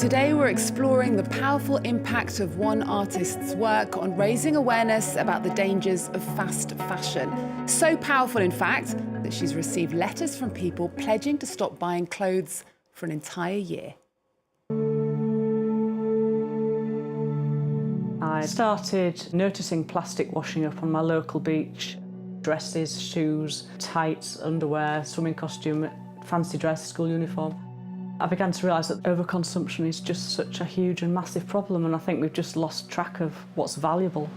Today we're exploring the powerful impact of one artist's work on raising awareness about the dangers of fast fashion. So powerful, in fact, that she's received letters from people pledging to stop buying clothes for an entire year. I started noticing plastic washing up on my local beach. Dresses, shoes, tights, underwear, swimming costume, fancy dress, school uniform. I began to realise that overconsumption is just such a huge and massive problem, and I think we've just lost track of what's valuable.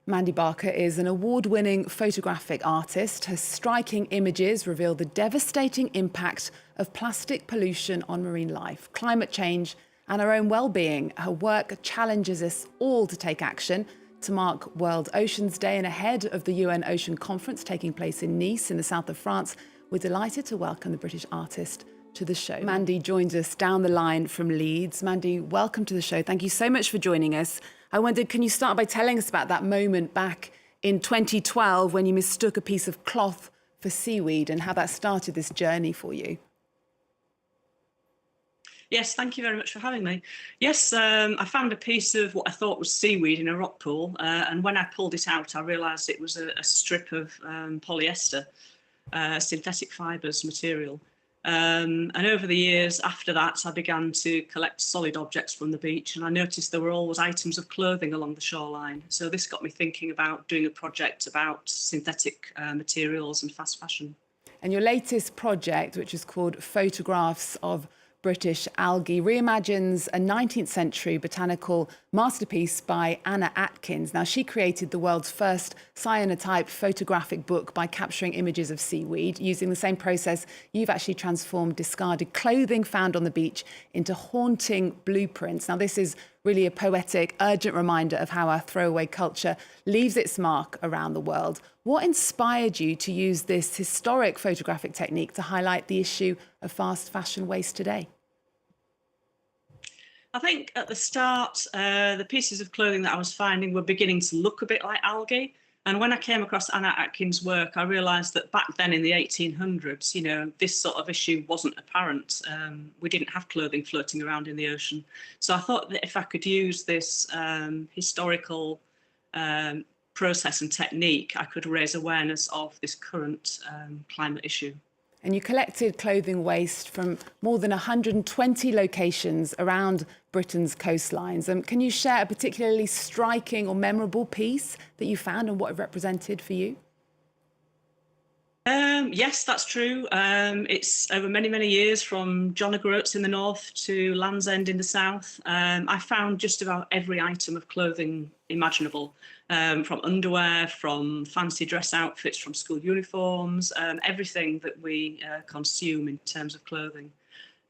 Mandy Barker is an award-winning photographic artist. Her striking images reveal the devastating impact of plastic pollution on marine life, climate change and our own well-being. Her work challenges us all to take action. To mark World Oceans Day and ahead of the UN Ocean Conference taking place in Nice in the south of France, we're delighted to welcome the British artist to the show. Mandy joins us down the line from Leeds. Mandy, welcome to the show. Thank you so much for joining us. I wondered, can you start by telling us about that moment back in 2012 when you mistook a piece of cloth for seaweed and how that started this journey for you? Yes, thank you very much for having me. Yes, I found a piece of what I thought was seaweed in a rock pool, and when I pulled it out, I realised it was a strip of polyester, synthetic fibres material. And over the years after that, I began to collect solid objects from the beach, and I noticed there were always items of clothing along the shoreline. So this got me thinking about doing a project about synthetic materials and fast fashion. And your latest project, which is called Photographs of British Algae, reimagines a 19th century botanical masterpiece by Anna Atkins. Now, she created the world's first cyanotype photographic book by capturing images of seaweed. Using the same process, you've actually transformed discarded clothing found on the beach into haunting blueprints. Now, this is really a poetic, urgent reminder of how our throwaway culture leaves its mark around the world. What inspired you to use this historic photographic technique to highlight the issue of fast fashion waste today? I think at the start, the pieces of clothing that I was finding were beginning to look a bit like algae. And when I came across Anna Atkins' work, I realised that back then in the 1800s, you know, this sort of issue wasn't apparent. We didn't have clothing floating around in the ocean. So I thought that if I could use this historical process and technique, I could raise awareness of this current climate issue. And you collected clothing waste from more than 120 locations around Britain's coastlines. Can you share a particularly striking or memorable piece that you found and what it represented for you? Yes, that's true. It's over many, many years, from John O'Groats in the north to Land's End in the south. I found just about every item of clothing imaginable, from underwear, from fancy dress outfits, from school uniforms, everything that we consume in terms of clothing.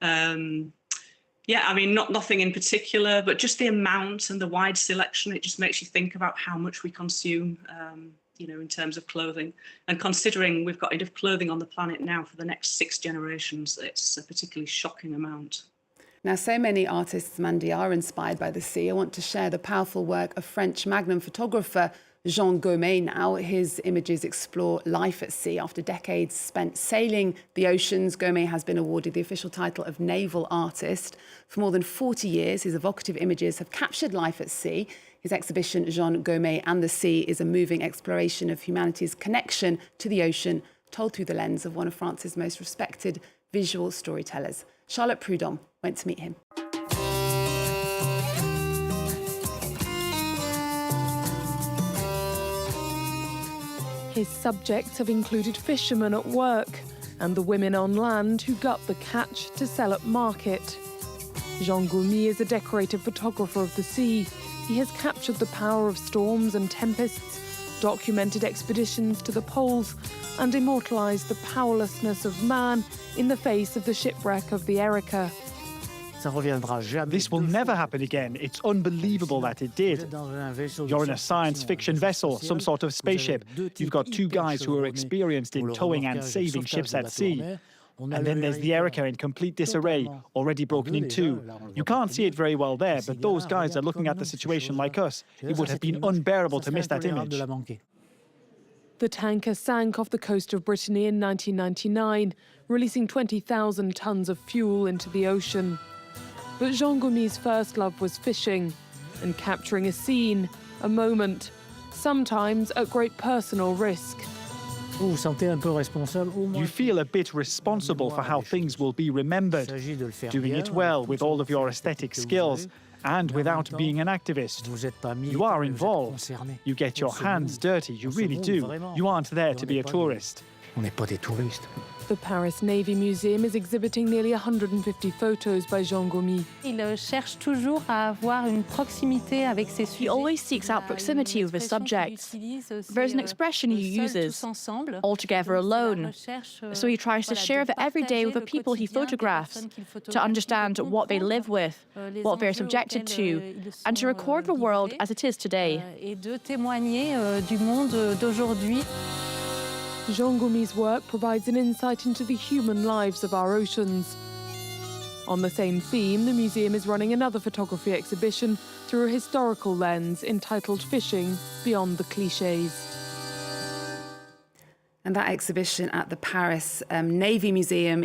Yeah, I mean, nothing in particular, but just the amount and the wide selection, it just makes you think about how much we consume, you know, in terms of clothing. And considering we've got enough clothing on the planet now for the next 6 generations, it's a particularly shocking amount. Now, so many artists, Mandy, are inspired by the sea. I want to share the powerful work of French magnum photographer Jean Gomez now. His images explore life at sea. After decades spent sailing the oceans, Gomez has been awarded the official title of naval artist. For more than 40 years, his evocative images have captured life at sea. His exhibition, Jean Gomez and the Sea, is a moving exploration of humanity's connection to the ocean, told through the lens of one of France's most respected visual storytellers. Charlotte Prudhomme went to meet him. His subjects have included fishermen at work and the women on land who gut the catch to sell at market. Jean Gomez is a decorated photographer of the sea. He has captured the power of storms and tempests, documented expeditions to the poles, and immortalised the powerlessness of man in the face of the shipwreck of the Erika. This will never happen again. It's unbelievable that it did. You're in a science fiction vessel, some sort of spaceship. You've got 2 guys who are experienced in towing and saving ships at sea. And then there's the Erika in complete disarray, already broken in 2. You can't see it very well there, but those guys are looking at the situation like us. It would have been unbearable to miss that image. The tanker sank off the coast of Brittany in 1999, releasing 20,000 tons of fuel into the ocean. But Jean Gomy's first love was fishing and capturing a scene, a moment, sometimes at great personal risk. You feel a bit responsible for how things will be remembered, doing it well with all of your aesthetic skills and without being an activist. You are involved. You get your hands dirty, you really do. You aren't there to be a tourist. The Paris Navy Museum is exhibiting nearly 150 photos by Jean Gomy. He always seeks out proximity with his subjects. There's an expression he uses, all together alone. So he tries to share the everyday with the people he photographs, to understand what they live with, what they're subjected to, and to record the world as it is today. Jean Gomy's work provides an insight into the human lives of our oceans. On the same theme, the museum is running another photography exhibition through a historical lens entitled Fishing Beyond the Clichés. And that exhibition at the Paris Navy Museum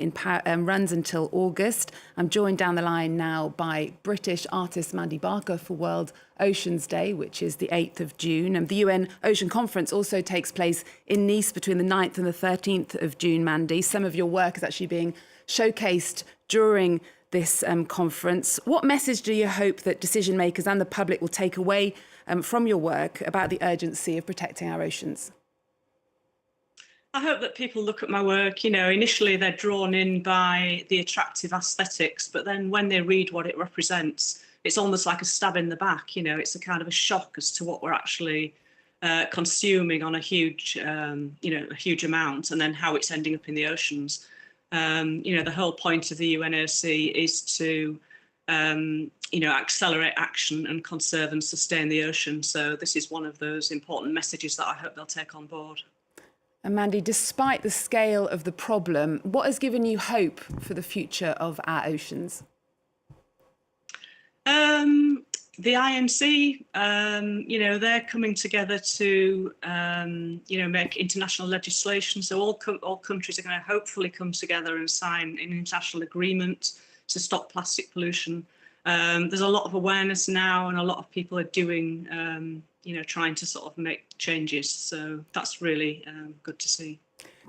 runs until August. I'm joined down the line now by British artist Mandy Barker for World Oceans Day, which is the 8th of June. And the UN Ocean Conference also takes place in Nice between the 9th and the 13th of June, Mandy. Some of your work is actually being showcased during this conference. What message do you hope that decision makers and the public will take away from your work about the urgency of protecting our oceans? I hope that people look at my work, initially they're drawn in by the attractive aesthetics, but then when they read what it represents, it's almost like a stab in the back, it's a kind of a shock as to what we're actually consuming on a huge amount, and then how it's ending up in the oceans. The whole point of the UNOC is to, accelerate action and conserve and sustain the ocean. So this is one of those important messages that I hope they'll take on board. And Mandy, despite the scale of the problem, what has given you hope for the future of our oceans? The IMC, they're coming together to, make international legislation. So all countries are going to hopefully come together and sign an international agreement to stop plastic pollution. There's a lot of awareness now, and a lot of people are doing, trying to sort of make changes. So that's really good to see.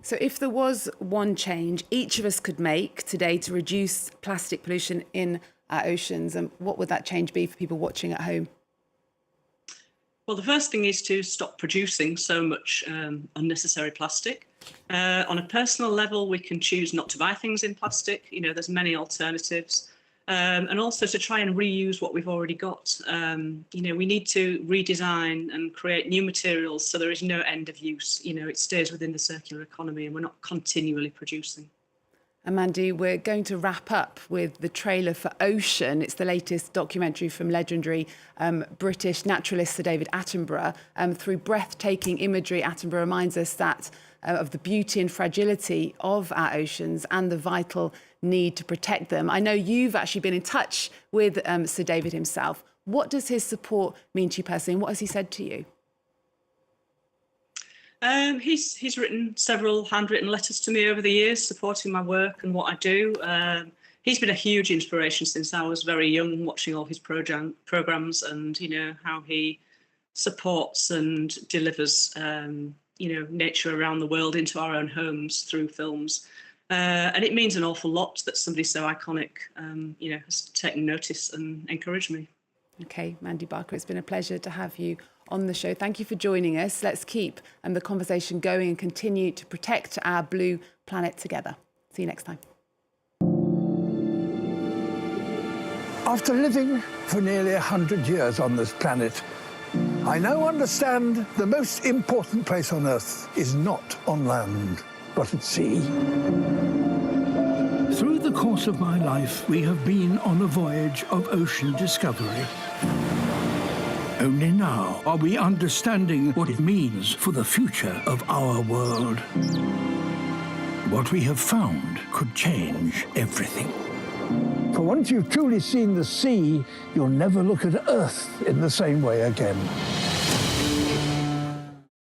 So if there was one change each of us could make today to reduce plastic pollution in our oceans, and what would that change be for people watching at home? Well, the first thing is to stop producing so much unnecessary plastic. On a personal level, we can choose not to buy things in plastic. There's many alternatives. And also to try and reuse what we've already got. We need to redesign and create new materials so there is no end of use. It stays within the circular economy and we're not continually producing. And Mandy, we're going to wrap up with the trailer for Ocean. It's the latest documentary from legendary British naturalist Sir David Attenborough. Through breathtaking imagery, Attenborough reminds us that of the beauty and fragility of our oceans and the vital need to protect them. I know you've actually been in touch with Sir David himself. What does his support mean to you personally, and what has he said to you? He's written several handwritten letters to me over the years, supporting my work and what I do. He's been a huge inspiration since I was very young, watching all his programs and, how he supports and delivers, nature around the world into our own homes through films. And it means an awful lot that somebody so iconic, has taken notice and encouraged me. Okay, Mandy Barker, it's been a pleasure to have you on the show. Thank you for joining us. Let's keep the conversation going and continue to protect our blue planet together. See you next time. After living for nearly 100 years on this planet, I now understand the most important place on Earth is not on land, but at sea. Through the course of my life, we have been on a voyage of ocean discovery. Only now are we understanding what it means for the future of our world. What we have found could change everything. For once you've truly seen the sea, you'll never look at Earth in the same way again.